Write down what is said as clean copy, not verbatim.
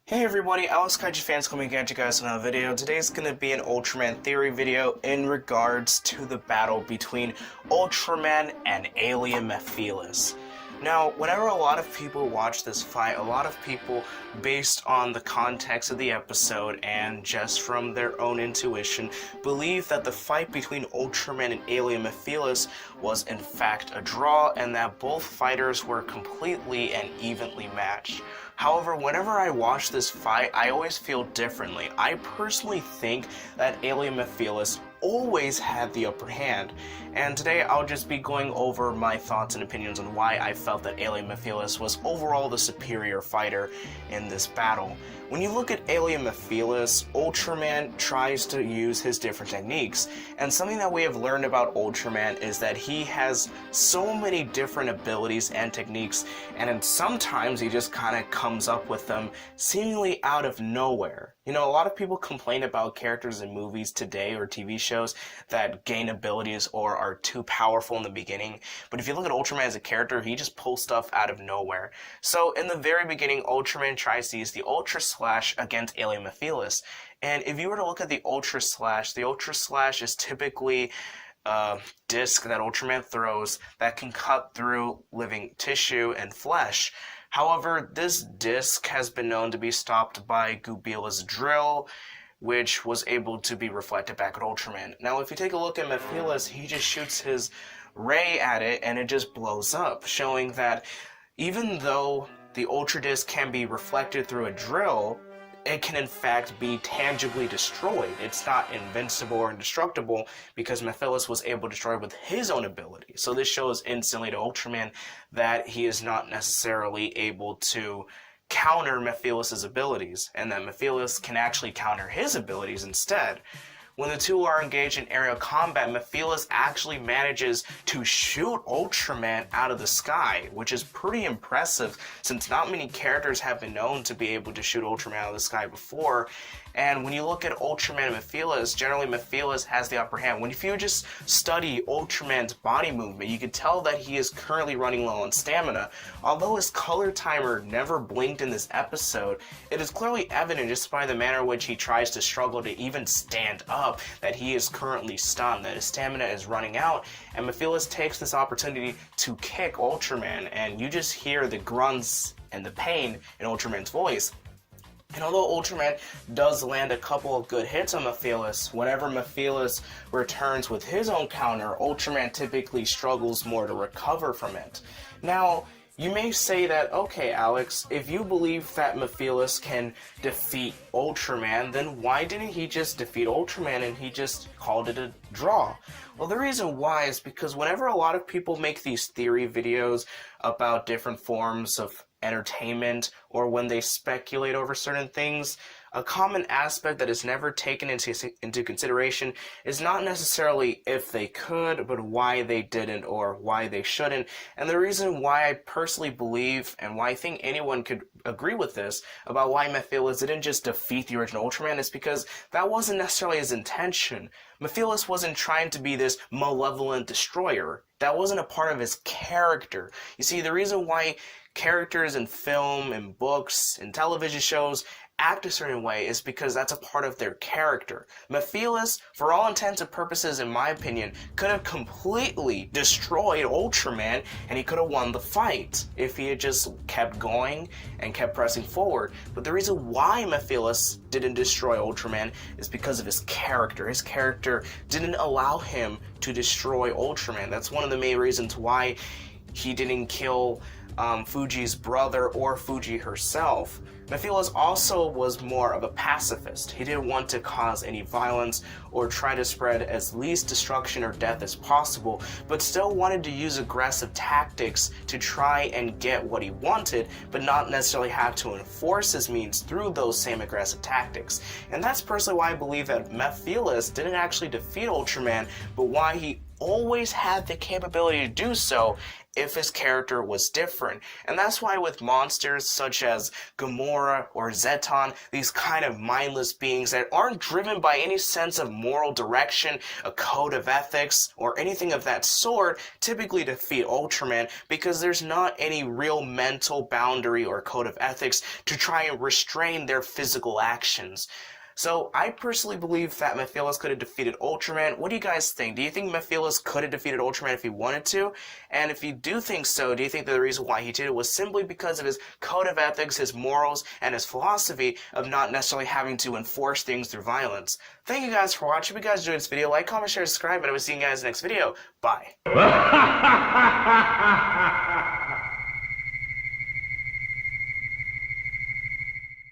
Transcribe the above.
Hey everybody, Alex Kaiju fans coming at you guys with another video. Today's going to be an Ultraman theory video in regards to the battle between Ultraman and alien Mephilas. Now, whenever a lot of people watch this fight, a lot of people, based on the context of the episode and just from their own intuition, believe that the fight between Ultraman and alien Mephilas was in fact a draw and that both fighters were completely and evenly matched. However, whenever I watch this fight, I always feel differently. I personally think that alien Mephilas always had the upper hand, and today I'll just be going over my thoughts and opinions on why I felt that alien Mephilas was overall the superior fighter in this battle. When you look at alien Mephilas, Ultraman tries to use his different techniques, and something that we have learned about Ultraman is that he has so many different abilities and techniques, and then sometimes he just kind of comes up with them seemingly out of nowhere. You know, a lot of people complain about characters in movies today or TV shows that gain abilities or are too powerful in the beginning. But if you look at Ultraman as a character, he just pulls stuff out of nowhere. So in the very beginning, Ultraman tries to use the Ultra Slash against alien Mephilas. And if you were to look at the Ultra Slash is typically a disc that Ultraman throws that can cut through living tissue and flesh. However, this disc has been known to be stopped by Gubila's drill, which was able to be reflected back at Ultraman. Now, if you take a look at Mephilas, he just shoots his ray at it and it just blows up, showing that even though the Ultra Disc can be reflected through a drill, it can in fact be tangibly destroyed. It's not invincible or indestructible because Mephilas was able to destroy it with his own ability. So this shows instantly to Ultraman that he is not necessarily able to counter Mephilas' abilities, and that Mephilas can actually counter his abilities instead. When the two are engaged in aerial combat, Mephilas actually manages to shoot Ultraman out of the sky, which is pretty impressive since not many characters have been known to be able to shoot Ultraman out of the sky before. And when you look at Ultraman and Mephilas, generally Mephilas has the upper hand. If you just study Ultraman's body movement, you can tell that he is currently running low on stamina. Although his color timer never blinked in this episode, it is clearly evident just by the manner in which he tries to struggle to even stand up that he is currently stunned, that his stamina is running out, and Mephilas takes this opportunity to kick Ultraman, and you just hear the grunts and the pain in Ultraman's voice. And although Ultraman does land a couple of good hits on Mephilas, whenever Mephilas returns with his own counter, Ultraman typically struggles more to recover from it. Now, you may say that, okay, Alex, if you believe that Mephilas can defeat Ultraman, then why didn't he just defeat Ultraman and he just called it a draw? Well, the reason why is because whenever a lot of people make these theory videos about different forms of entertainment or when they speculate over certain things, a common aspect that is never taken into consideration is not necessarily if they could, but why they didn't or why they shouldn't. And the reason why I personally believe, and why I think anyone could agree with this, about why Mephilas didn't just defeat the original Ultraman is because that wasn't necessarily his intention. Mephilas wasn't trying to be this malevolent destroyer. That wasn't a part of his character. You see, the reason why characters in film, in books, in television shows act a certain way is because that's a part of their character. Mephilas, for all intents and purposes, in my opinion, could have completely destroyed Ultraman and he could have won the fight if he had just kept going and kept pressing forward. But the reason why Mephilas didn't destroy Ultraman is because of his character. His character didn't allow him to destroy Ultraman. That's one of the main reasons why he didn't kill Fuji's brother or Fuji herself. Mephilas also was more of a pacifist. He didn't want to cause any violence or try to spread as least destruction or death as possible, but still wanted to use aggressive tactics to try and get what he wanted, but not necessarily have to enforce his means through those same aggressive tactics. And that's personally why I believe that Mephilas didn't actually defeat Ultraman, but why he always had the capability to do so if his character was different. And that's why with monsters such as Gamora or Zeton, these kind of mindless beings that aren't driven by any sense of moral direction, a code of ethics, or anything of that sort, typically defeat Ultraman because there's not any real mental boundary or code of ethics to try and restrain their physical actions. So, I personally believe that Mephilas could have defeated Ultraman. What do you guys think? Do you think Mephilas could have defeated Ultraman if he wanted to? And if you do think so, do you think that the reason why he did it was simply because of his code of ethics, his morals, and his philosophy of not necessarily having to enforce things through violence? Thank you guys for watching. If you guys enjoyed this video, like, comment, share, subscribe, and I will see you guys in the next video. Bye.